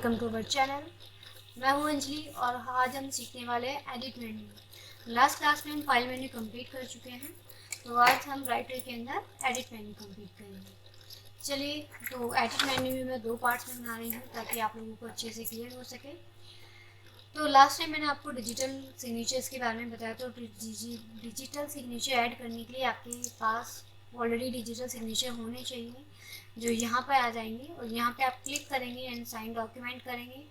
Welcome to our channel. मैं हूं अंजलि और आज हम सीखने वाले हैं एडिट मेन्यू। लास्ट क्लास में हम फाइल मेन्यू कंप्लीट कर चुके हैं, तो आज हम राइटर के अंदर एडिट मेन्यू कंप्लीट करेंगे। चलिए, तो एडिट मेन्यू में मैं दो पार्ट्स में बना रही हूँ ताकि आप लोगों को अच्छे से क्लियर हो सके। तो लास्ट टाइम मैंने आपको डिजिटल सिग्नेचर्स के बारे में बताया। तो डिजिटल सिग्नेचर ऐड करने के लिए आपके पास ऑलरेडी डिजिटल सिग्नेचर होने चाहिए, जो यहाँ पर आ जाएंगे और यहाँ पे आप क्लिक करेंगे एंड साइन डॉक्यूमेंट करेंगे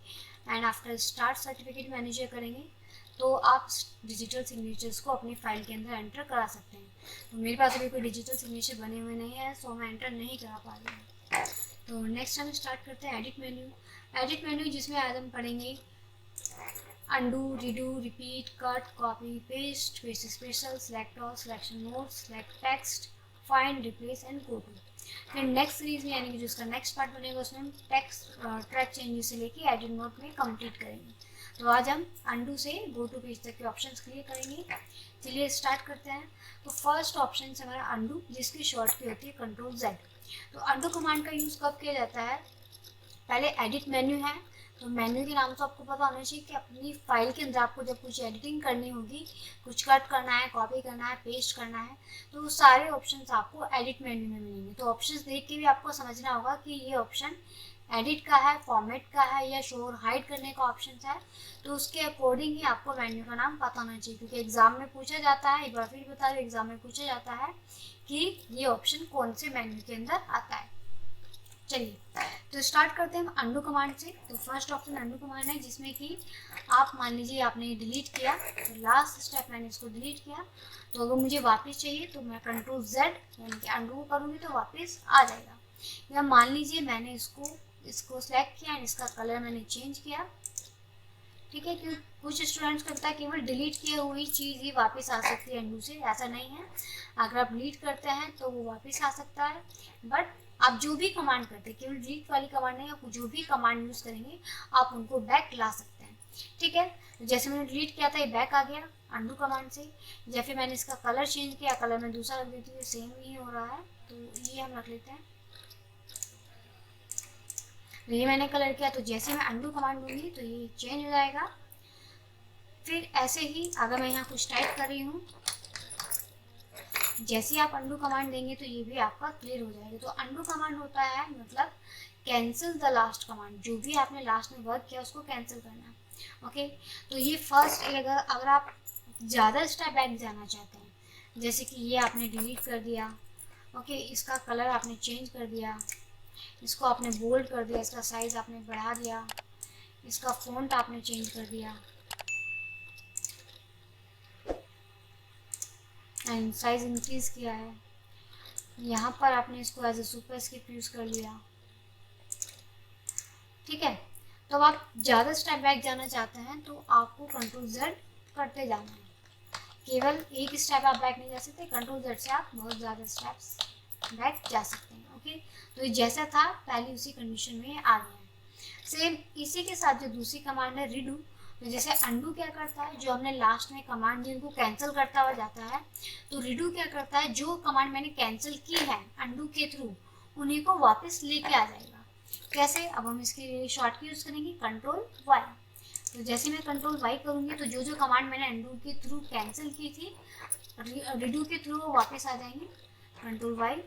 and after start certificate manager करेंगे तो आप डिजिटल सिग्नेचर्स को अपनी फाइल के अंदर एंटर करा सकते हैं। तो मेरे पास अभी कोई डिजिटल सिग्नेचर बने हुए नहीं है, सो मैं एंटर नहीं करा पा रही हूँ। तो नेक्स्ट हम स्टार्ट करते हैं एडिट मेन्यू। एडिट मेन्यू जिसमें आज हम पढ़ेंगे undo, redo, repeat, cut, copy, paste, paste special, select all, selection mode, select text, find, replace and go to। फिर नेक्स्ट सीरीज में यानी कि जो इसका नेक्स्ट पार्ट बनेगा उसमें हम टेक्स्ट ट्रैक चेंजेस से लेके एडिट मोड में कंप्लीट करेंगे। तो आज हम undo से go to पेज तक के ऑप्शंस क्लियर करेंगे। चलिए स्टार्ट करते हैं। तो फर्स्ट ऑप्शन है हमारा undo, जिसकी शॉर्ट की होती है Ctrl+Z। तो undo कमांड का यूज़ कब किया जाता है? पहले एडिट मेन्यू है तो मेन्यू के नाम से आपको पता होना चाहिए कि अपनी फाइल के अंदर आपको जब कुछ एडिटिंग करनी होगी, कुछ कट करना है, कॉपी करना है, पेस्ट करना है, तो सारे ऑप्शंस आपको एडिट मेन्यू में मिलेंगे। तो ऑप्शंस देख के भी आपको समझना होगा कि ये ऑप्शन एडिट का है, फॉर्मेट का है या शो और हाइड करने का ऑप्शन है। तो उसके अकॉर्डिंग ही आपको मेन्यू का नाम पता होना चाहिए, क्योंकि एग्जाम में पूछा जाता है, एक बार फिर बता रही हूँ, एग्जाम में पूछा जाता है कि ये ऑप्शन कौन से मेन्यू के अंदर आता है। चलिए तो स्टार्ट करते हैं हम अंडू कमांड से। तो फर्स्ट ऑप्शन अंडू कमांड है, जिसमें कि आप मान लीजिए आपने डिलीट किया, तो लास्ट स्टेप मैंने इसको डिलीट किया, तो अगर मुझे वापस चाहिए तो मैं Ctrl+Z यानी कि अंडू करूँगी तो वापस आ जाएगा। या मान लीजिए मैंने इसको सेलेक्ट किया एंड इसका कलर मैंने चेंज किया, ठीक है। क्योंकि कुछ स्टूडेंट्स को पता है केवल डिलीट की हुई चीज़ ही वापस आ सकती है अंडू से, ऐसा नहीं है। अगर आप डिलीट करते हैं तो वो वापस आ सकता है, बट आप जो भी कमांड करते हैं, केवल डिलीट वाली कमांड नहीं, आप जो भी कमांड यूज़ करेंगे आप उनको बैक ला सकते हैं, ठीक है। तो जैसे मैंने डिलीट किया था ये बैक आ गया अंडू कमांड से। या फिर मैंने इसका कलर चेंज किया, कलर मैं दूसरा रख देती हूँ, सेम ही हो रहा है, तो ये हम रख लेते हैं। ये मैंने कलर किया, तो जैसे मैं अंडू कमांड दूंगी तो ये चेंज हो जाएगा। फिर ऐसे ही अगर मैं यहाँ कुछ टाइप कर रही हूँ, जैसे आप अंडू कमांड देंगे तो ये भी आपका क्लियर हो जाएगा। तो अंडू कमांड होता है मतलब कैंसिल द लास्ट कमांड, जो भी आपने लास्ट में वर्क किया उसको कैंसिल करना है, ओके। तो ये फर्स्ट, अगर आप ज़्यादा स्टेप बैक जाना चाहते हैं, जैसे कि ये आपने डिलीट कर दिया, ओके, इसका कलर आपने चेंज कर दिया, इसको आपने बोल्ड कर दिया, इसका साइज़ आपने बढ़ा दिया, इसका फ़ॉन्ट आपने चेंज कर दिया एंड साइज़ इंक्रीज़ किया है, यहाँ पर आपने इसको एज ए सुपरस्क्रिप्ट यूज़ कर लिया, ठीक है। तो अब आप ज़्यादा स्टेप बैक जाना चाहते हैं तो आपको Ctrl+Z करते जाना है। केवल एक स्टेप आप बैक नहीं जा सकते, Ctrl+Z से आप बहुत ज़्यादा स्टेप्स बैक जा सकते हैं, ओके। तो ये जैसा था पहले उसी कंडीशन में आ गया है। सेम इसी के साथ जो दूसरी कमांड है रीडू, तो जैसे अंडू क्या करता है, जो हमने लास्ट में कमांड दी उनको कैंसिल करता हुआ जाता है, तो रीडू क्या करता है, जो कमांड मैंने कैंसिल की है अंडू के थ्रू उन्हीं को वापस लेके आ जाएगा। कैसे? अब हम इसके शॉर्ट की यूज़ करेंगे Ctrl+Y। तो जैसे मैं Ctrl+Y करूँगी तो जो कमांड मैंने अंडू के थ्रू कैंसिल की थी रीडू के थ्रू वो वापस आ जाएंगे। Ctrl+Y,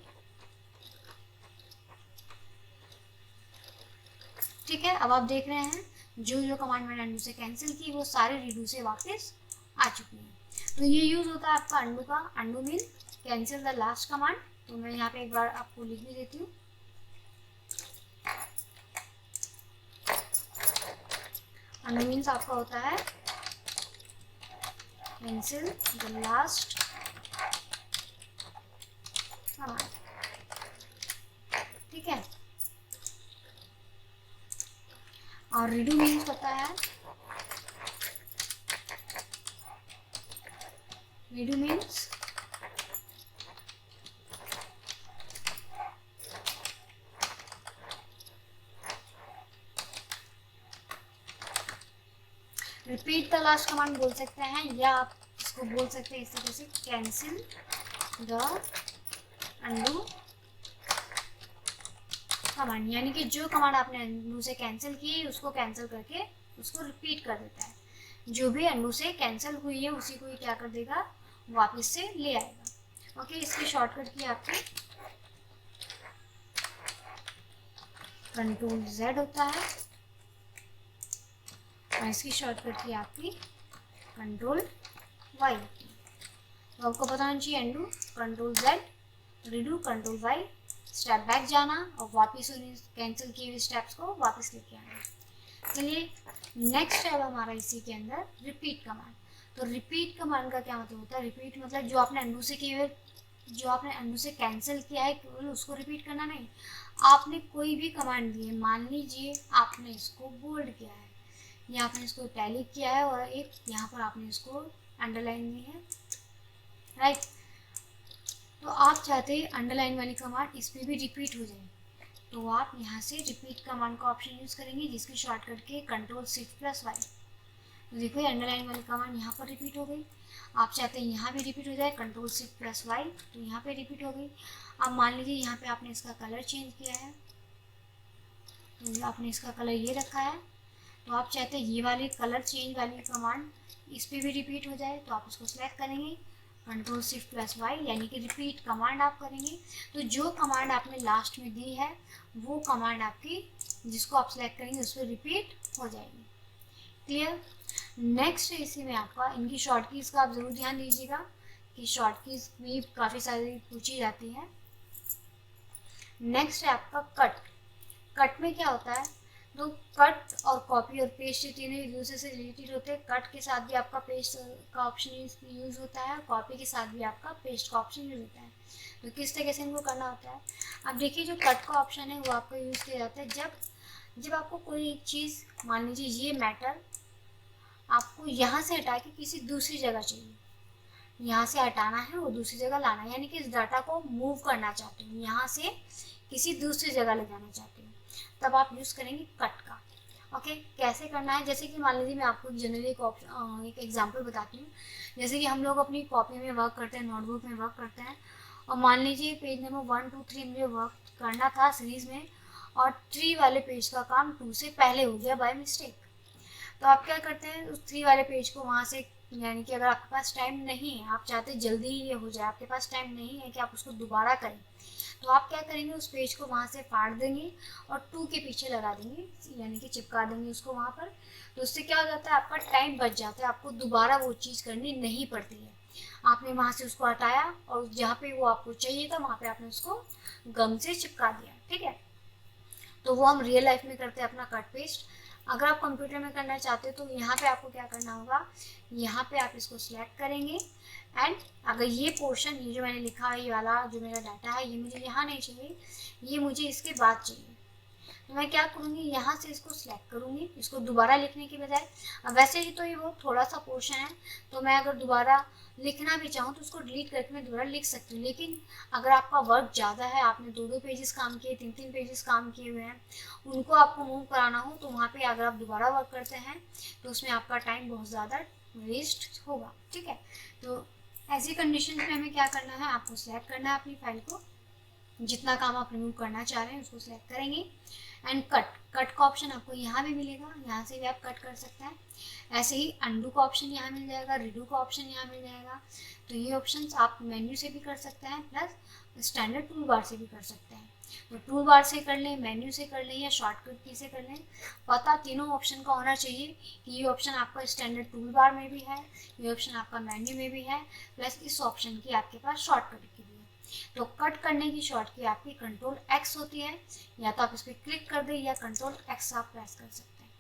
ठीक है। अब आप देख रहे हैं जो कमांड मैंने अंडू से कैंसिल की वो सारे रीडू से वापस आ चुकी हैं। तो ये यूज़ होता है आपका अंडू का। Undo mean cancel the last command. तो मैं यहाँ पे एक बार आपको लिख भी देती हूँ। अंडू मीन्स आपका होता है कैंसिल द लास्ट कमांड, ठीक है। और रीडू मीन्स होता है, redo means repeat the last command बोल सकते हैं, या आप इसको बोल सकते हैं इस तरह से कैंसिल द अंडू कमांड, यानी कि जो कमांड आपने अनडू से कैंसिल की उसको कैंसिल करके उसको रिपीट कर देता है। जो भी अनडू से कैंसिल हुई है उसी को ही क्या कर देगा, वापस से ले आएगा। ओके, इसकी शॉर्टकट की आपकी कंट्रोल Z होता है और इसकी शॉर्टकट की आपकी कंट्रोल Y। तो आपको पता होना चाहिए undo control Z, redo control Y, step back जाना और वापस उन कैंसिल किए हुए स्टेप्स को वापस लेके आना। चलिए नेक्स्ट स्टेप हमारा इसी के अंदर रिपीट कमांड। तो रिपीट कमांड का क्या मतलब होता है, रिपीट मतलब जो आपने अनडू से किए हुए, जो आपने अनडू से कैंसिल किया है केवल उसको रिपीट करना नहीं। आपने कोई भी कमांड दी है, मान लीजिए आपने इसको बोल्ड किया है या आपने इसको इटैलिक किया है और एक यहाँ पर आपने इसको अंडरलाइन दी है, राइट। तो आप चाहते हैं अंडरलाइन वाली कमांड इस पर भी रिपीट हो जाए, तो आप यहाँ से रिपीट कमांड का ऑप्शन यूज़ करेंगे जिसकी शॉर्टकट के कंट्रोल शिफ्ट प्लस वाई। तो देखो अंडरलाइन वाली कमांड यहाँ पर रिपीट हो गई। आप चाहते हैं यहाँ भी रिपीट हो जाए, कंट्रोल शिफ्ट प्लस वाई, तो यहाँ पे रिपीट हो गई। अब मान लीजिए यहाँ पे आपने इसका कलर चेंज किया है, तो आपने इसका कलर ये रखा है, तो आप चाहते हैं ये वाली कलर चेंज वाली कमांड इस पर भी रिपीट हो जाए, तो आप इसको सिलेक्ट करेंगे कंट्रोल शिफ्ट प्लस वाई, यानी कि रिपीट कमांड आप करेंगे। तो जो कमांड आपने लास्ट में दी है वो कमांड आपकी जिसको आप सिलेक्ट करेंगे उस पर रिपीट हो जाएगी। क्लियर। नेक्स्ट इसी में आपका इनकी शॉर्ट कीज़ का आप ज़रूर ध्यान दीजिएगा कि शॉर्ट कीज़ भी काफ़ी सारी पूछी जाती है। नेक्स्ट है आपका कट। कट में क्या होता है, तो कट और कॉपी और पेस्ट ये तीनों एक दूसरे से रिलेटेड होते हैं। कट के साथ भी आपका पेस्ट का ऑप्शन यूज़ होता है, कॉपी के साथ भी आपका पेस्ट का ऑप्शन यूज़ होता है। तो किस तरीके से इनको करना होता है, अब देखिए जो कट का ऑप्शन है वो आपका यूज़ किया जाता है जब आपको कोई एक चीज़, मान लीजिए ये मैटर आपको यहाँ से हटा के किसी दूसरी जगह चाहिए, यहाँ से हटाना है और दूसरी जगह लाना है, यानी कि इस डाटा को मूव करना चाहते हो, यहाँ से किसी दूसरी जगह ले जाना चाहते हो, तब आप यूज़ करेंगे कट का। ओके, कैसे करना है, जैसे कि मान लीजिए मैं आपको जनरली एक एग्जांपल बताती हूँ। जैसे कि हम लोग अपनी कॉपी में वर्क करते हैं, नोटबुक में वर्क करते हैं, और मान लीजिए पेज नंबर 1 2 3 मुझे वर्क करना था सीरीज़ में, और 3 वाले पेज का काम 2 से पहले हो गया बाय मिस्टेक। तो आप क्या करते हैं, उस 3 वाले पेज को वहाँ से, यानी कि अगर आपके पास टाइम नहीं है, आप चाहते जल्दी ही ये हो जाए, आपके पास टाइम नहीं है कि आप उसको दोबारा करें, तो आप क्या करेंगे, उस पेज को वहाँ से फाड़ देंगे और 2 के पीछे लगा देंगे, यानी कि चिपका देंगे उसको वहाँ पर। तो उससे क्या हो जाता है, आपका टाइम बच जाता है, आपको दोबारा वो चीज़ करनी नहीं पड़ती है। आपने वहाँ से उसको हटाया और जहाँ पे वो आपको चाहिए था वहाँ पे आपने उसको गम से चिपका दिया, ठीक है। तो वो हम रियल लाइफ में करते हैं अपना कट पेस्ट। अगर आप कंप्यूटर में करना चाहते हो तो यहाँ पे आपको क्या करना होगा, यहाँ पे आप इसको सिलेक्ट करेंगे एंड अगर ये पोर्शन, ये जो मैंने लिखा है, ये वाला जो मेरा डाटा है, ये मुझे यहाँ नहीं चाहिए, ये मुझे इसके बाद चाहिए, तो मैं क्या करूँगी, यहाँ से इसको सिलेक्ट करूँगी, इसको दोबारा लिखने के बजाय। अब वैसे ही तो ये बहुत थोड़ा सा पोर्शन है, तो मैं अगर दोबारा लिखना भी चाहूँ तो उसको डिलीट करके मैं दोबारा लिख सकती हूँ। लेकिन अगर आपका वर्क ज़्यादा है, आपने 2-2 पेजेस काम किए, 3-3 पेजेस काम किए हुए हैं, उनको आपको मूव कराना हो, तो वहाँ पर अगर आप दोबारा वर्क करते हैं तो उसमें आपका टाइम बहुत ज़्यादा वेस्ट होगा, ठीक है। तो ऐसी कंडीशन में हमें क्या करना है, आपको सिलेक्ट करना है अपनी फाइल को, जितना काम आप रिमूव करना चाह रहे हैं उसको सिलेक्ट करेंगे एंड कट का ऑप्शन आपको यहाँ भी मिलेगा, यहाँ से भी आप कट कर सकते हैं। ऐसे ही अंडू का ऑप्शन यहाँ मिल जाएगा, रिडू का ऑप्शन यहाँ मिल जाएगा। तो ये ऑप्शंस आप मेन्यू से भी कर सकते हैं प्लस स्टैंडर्ड टूल बार से भी कर सकते हैं। तो टूल बार से कर लें, मेन्यू से कर लें या शॉर्टकट की से कर लें, पता तीनों ऑप्शन का होना चाहिए कि ये ऑप्शन आपका स्टैंडर्ड टूल बार में भी है, ये ऑप्शन आपका मेन्यू में भी है, प्लस इस ऑप्शन की आपके पास शॉर्टकट की भी है। तो कट करने की शॉर्ट की आपकी कंट्रोल एक्स होती है, या तो आप इस पर क्लिक कर दें या कंट्रोल एक्स आप प्रेस कर सकते हैं।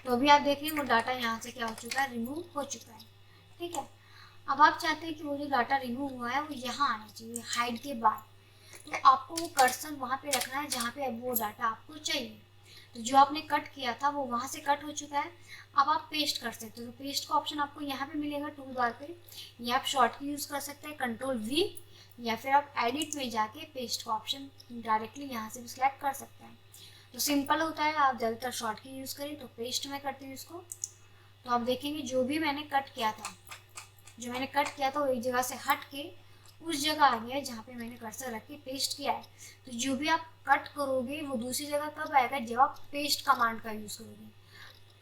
तो अभी आप देख रहे हैं वो डाटा यहाँ से क्या हो चुका है, रिमूव हो चुका है, ठीक है। अब आप चाहते हैं कि वो जो डाटा रिमूव हुआ है वो यहाँ आना चाहिए हाइड के बाद, तो आपको वो कर्सर वहाँ पे रखना है जहाँ पे अब वो डाटा आपको चाहिए। तो जो आपने कट किया था वो वहाँ से कट हो चुका है, अब आप पेस्ट कर सकते हो। तो पेस्ट का ऑप्शन आपको यहाँ पे मिलेगा टूल बार पे, या आप शॉर्ट की यूज़ कर सकते हैं कंट्रोल V, या फिर आप एडिट में जाके पेस्ट का ऑप्शन डायरेक्टली यहाँ से भी सिलेक्ट कर सकते हैं। तो सिंपल होता है, आप ज़्यादातर शॉर्ट की यूज़ करें तो पेस्ट में करती हूँ इसको। तो आप देखेंगे जो भी मैंने कट किया था, जो मैंने कट किया था वो एक जगह से हट के उस जगह आ गया है जहाँ पे मैंने कर्सर रख के पेस्ट किया है। तो जो भी आप कट करोगे वो दूसरी जगह कब आएगा, जब आप पेस्ट कमांड का यूज़ करोगे।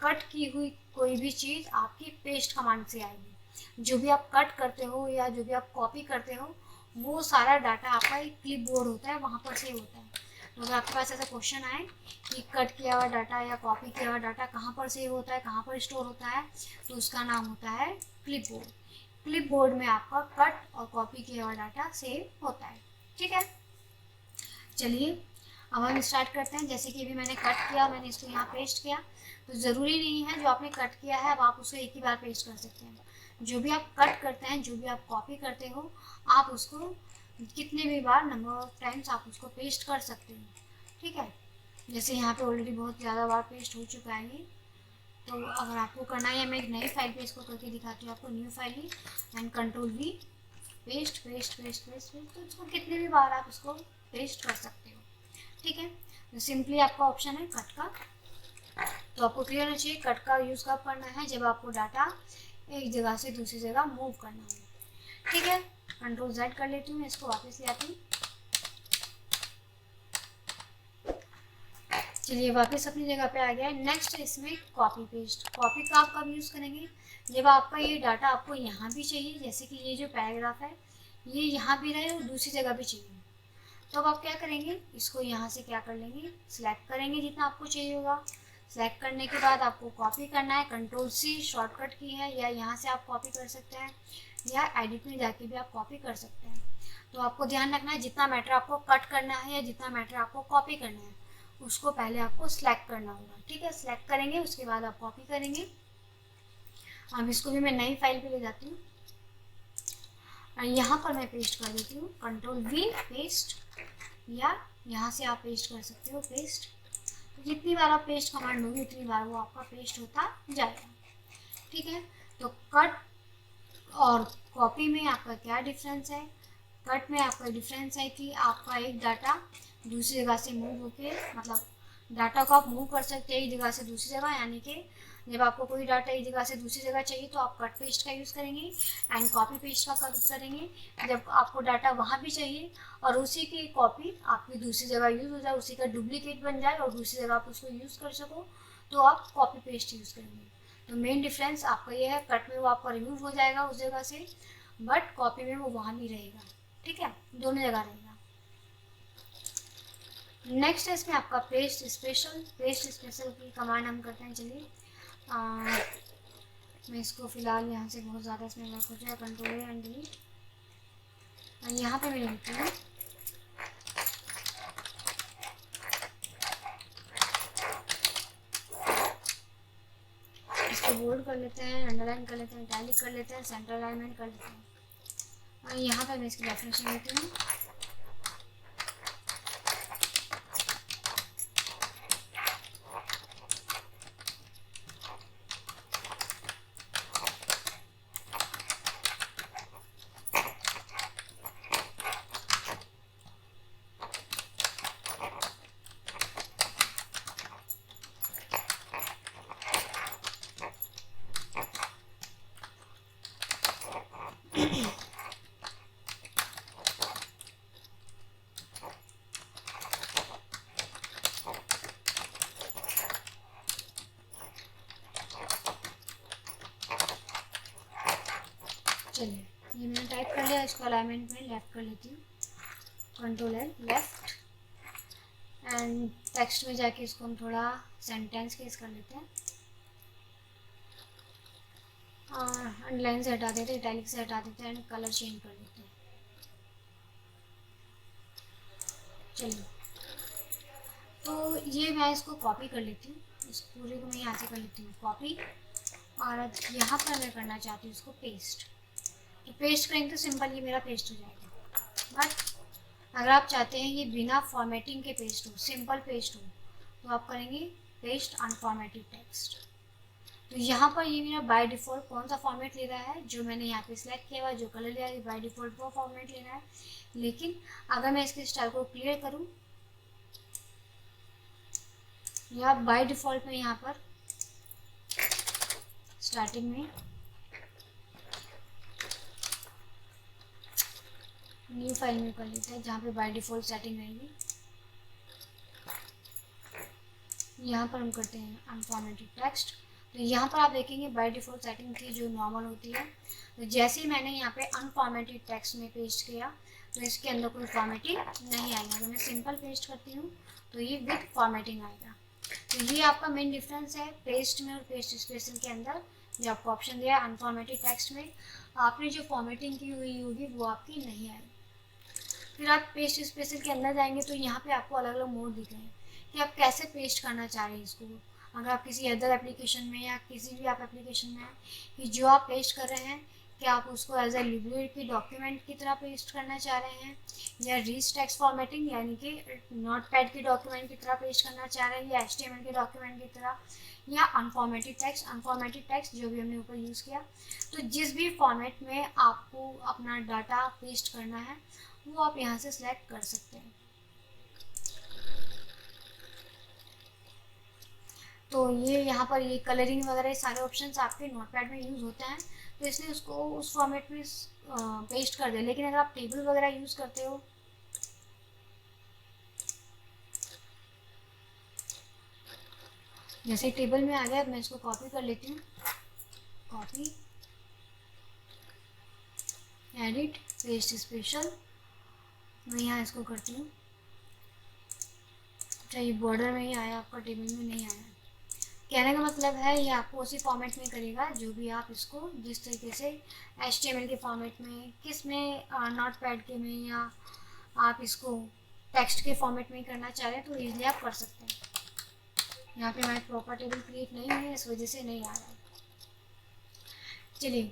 कट की हुई कोई भी चीज़ आपकी पेस्ट कमांड से आएगी। जो भी आप कट करते हो या जो भी आप कॉपी करते हो वो सारा डाटा आपका एक क्लिप बोर्ड होता है, वहाँ पर सेव होता है। तो अगर आपके पास ऐसा क्वेश्चन आए कि कट किया हुआ डाटा या कॉपी किया हुआ डाटा कहाँ पर सेव होता है, कहाँ पर स्टोर होता है, तो उसका नाम होता है क्लिप बोर्ड। क्लिप बोर्ड में आपका कट और कॉपी किया हुआ डाटा सेव होता है। ठीक है, चलिए अब हम स्टार्ट करते हैं। जैसे कि अभी मैंने कट किया, मैंने इसको यहाँ पेस्ट किया, तो ज़रूरी नहीं है जो आपने कट किया है अब आप उसको एक ही बार पेस्ट कर सकते हैं। जो भी आप कट करते हैं, जो भी आप कॉपी करते हो, आप उसको कितने भी बार, नंबर ऑफ टाइम्स आप उसको पेस्ट कर सकते हो। ठीक है, जैसे यहाँ पे ऑलरेडी बहुत ज़्यादा बार पेस्ट हो चुका है ये। तो अगर आपको करना है, मैं एक नई फाइल पे इसको करके दिखाती हूँ आपको। New file he and control we, paste paste paste paste paste, तो इसको कितने भी बार आप इसको पेस्ट कर सकते हो। ठीक है, तो सिंपली आपका ऑप्शन है कट का। तो आपको क्लियर होना चाहिए कट का यूज़ कब करना है, जब आपको डाटा एक जगह से दूसरी जगह मूव करना हो। ठीक है, कंट्रोल जेड कर लेती हूँ, मैं इसको वापस ले आती हूँ। चलिए वापस अपनी जगह पे आ गया है। नेक्स्ट इसमें कॉपी पेस्ट। कॉपी का आप कब यूज़ करेंगे, जब आपका ये डाटा आपको यहाँ भी चाहिए, जैसे कि ये जो पैराग्राफ है ये यहाँ भी रहे और दूसरी जगह भी चाहिए। तो अब आप क्या करेंगे, इसको यहाँ से क्या कर लेंगे, सिलेक्ट करेंगे जितना आपको चाहिए होगा। सिलेक्ट करने के बाद आपको कॉपी करना है, कंट्रोल सी शॉर्टकट की है, या यहाँ से आप कॉपी कर सकते हैं या एडिट में जाके भी आप कॉपी कर सकते हैं। तो आपको ध्यान रखना है जितना मैटर आपको कट करना है या जितना मैटर आपको कॉपी करना है उसको पहले आपको सिलेक्ट करना होगा। ठीक है, सिलेक्ट करेंगे उसके बाद आप कॉपी करेंगे। अब इसको भी मैं नई फाइल पे ले जाती हूँ और यहाँ पर मैं पेस्ट कर देती हूँ, कंट्रोल वी पेस्ट, या यहाँ से आप पेस्ट कर सकते हो पेस्ट। तो जितनी बार आप पेस्ट कमांड होगी उतनी बार वो आपका पेस्ट होता जाएगा। ठीक है, तो कट और कॉपी में आपका क्या डिफरेंस है। कट में आपका डिफरेंस है कि आपका एक डाटा दूसरी जगह से मूव होके, मतलब डाटा को आप मूव कर सकते हैं एक जगह से दूसरी जगह, यानी कि जब आपको कोई डाटा एक जगह से दूसरी जगह चाहिए तो आप कट पेस्ट का यूज़ करेंगे एंड कॉपी पेस्ट का यूज़ करेंगे जब आपको डाटा वहाँ भी चाहिए और उसी की कॉपी आपकी दूसरी जगह यूज़ हो जाए, उसी का डुप्लीकेट बन जाए और दूसरी जगह आप उसको यूज़ कर सको, तो आप कॉपी पेस्ट यूज़ करेंगे। तो मेन डिफरेंस आपका ये है, कट में वो आपका रिमूव हो जाएगा उस जगह से, बट कॉपी में वो वहाँ नहीं रहेगा। ठीक है, दोनों जगह रहेगा। नेक्स्ट है इसमें आपका पेस्ट स्पेशल। पेस्ट स्पेशल की कमांड हम करते हैं। चलिए मैं इसको फिलहाल यहाँ से बहुत ज़्यादा इसमें वर्क हो जाए, कंट्रोल एंड डिलीट। यहाँ पे मैं लिखती हूँ इसको बोल्ड कर लेते हैं, अंडरलाइन कर लेते हैं, इटैलिक कर लेते हैं, सेंटर अलाइनमेंट कर लेते हैं। और यहाँ पे मैं इसकी डेफिनेशन देती हूँ। चलिए ये मैंने टाइप कर लिया, इसको अलाइनमेंट में लेफ्ट कर लेती हूँ, control L left. And text में जाके इसको हम थोड़ा सेंटेंस केस कर लेते हैं और अंडरलाइन से हटा देते हैं, इटैलिक से हटा देते हैं एंड कलर चेंज कर देते हैं। चलिए तो ये मैं इसको कॉपी कर लेती हूँ, इस पूरे को मैं यहाँ से कर लेती हूँ कॉपी, और यहाँ पर मैं करना चाहती हूँ इसको पेस्ट। तो पेस्ट करेंगे तो सिंपल ये मेरा पेस्ट हो जाएगा। बट अगर आप चाहते हैं ये बिना फॉर्मेटिंग के पेस्ट हो, सिंपल पेस्ट हो, तो आप करेंगे पेस्ट अनफॉर्मेटेड टेक्स्ट। तो यहाँ पर ये मेरा बाय डिफ़ॉल्ट कौन सा फॉर्मेट ले रहा है, जो मैंने यहाँ पे सिलेक्ट किया हुआ है, जो कलर लिया है, बाय डिफ़ॉल्ट वो फॉर्मेट ले रहा है। लेकिन अगर मैं इसके स्टाइल को क्लियर करूँ, या बाय डिफ़ॉल्ट में यहाँ पर स्टार्टिंग में न्यू फाइल में कर लेते हैं जहाँ पे बाय डिफ़ॉल्ट सेटिंग रहेगी। यहाँ पर हम करते हैं अनफॉर्मेटेड टेक्स्ट। तो यहाँ पर आप देखेंगे बाय डिफ़ॉल्ट सेटिंग थी जो नॉर्मल होती है। तो जैसे ही मैंने यहाँ पे अनफॉर्मेटेड टेक्स्ट में पेस्ट किया तो इसके अंदर कोई फॉर्मेटिंग नहीं आएगा। तो मैं सिंपल पेस्ट करती हूँ तो ये विद फॉर्मेटिंग आएगा। तो ये आपका मेन डिफरेंस है पेस्ट में और पेस्ट स्पेशल के अंदर। ये आपको ऑप्शन दिया है अनफॉर्मेटेड टेक्स्ट में आपने जो फॉर्मेटिंग की हुई होगी वो आपकी नहीं आएगी। फिर आप पेस्ट स्पेशल के अंदर जाएंगे तो यहाँ पे आपको अलग अलग मोड दिख रहे हैं कि आप कैसे पेस्ट करना चाह रहे हैं इसको। अगर आप किसी अदर एप्लीकेशन में या किसी भी आप एप्लीकेशन में हैं कि जो आप पेस्ट कर रहे हैं कि आप उसको एज ए लिबरेटरी डॉक्यूमेंट की तरह पेस्ट करना चाह रहे हैं या रिच टेक्स्ट फॉर्मेटिंग यानी कि नोटपैड के डॉक्यूमेंट की तरह पेस्ट करना चाह रहे हैं या HTML के डॉक्यूमेंट की तरह या अनफॉर्मेटेड टेक्स्ट जो भी हमने ऊपर यूज़ किया। तो जिस भी फॉर्मेट में आपको अपना डाटा पेस्ट करना है वो आप यहाँ से सिलेक्ट कर सकते हैं। तो ये यहाँ पर ये कलरिंग वगैरह सारे ऑप्शंस आपके नोटपैड में यूज़ होते हैं तो इसलिए उसको उस फॉर्मेट में पेस्ट कर दें। लेकिन अगर आप टेबल वगैरह यूज़ करते हो जैसे टेबल में आ गया, मैं इसको कॉपी कर लेती हूँ। कॉपी, एडिट, पेस्ट स्पेशल, मैं यहाँ इसको करती हूँ। चाहिए बॉर्डर में ही आया, आपका टेबल में नहीं आया। कहने का मतलब है ये आपको उसी फॉर्मेट में करेगा जो भी आप इसको जिस तरीके से HTML के फॉर्मेट में, किस में नोटपैड के में या आप इसको टेक्स्ट के फॉर्मेट में करना चाह रहे हैं तो इजीली आप कर सकते हैं। यहाँ पे हमारे प्रॉपर टेबल क्रिएट नहीं है इस वजह से नहीं आ रहा है। चलिए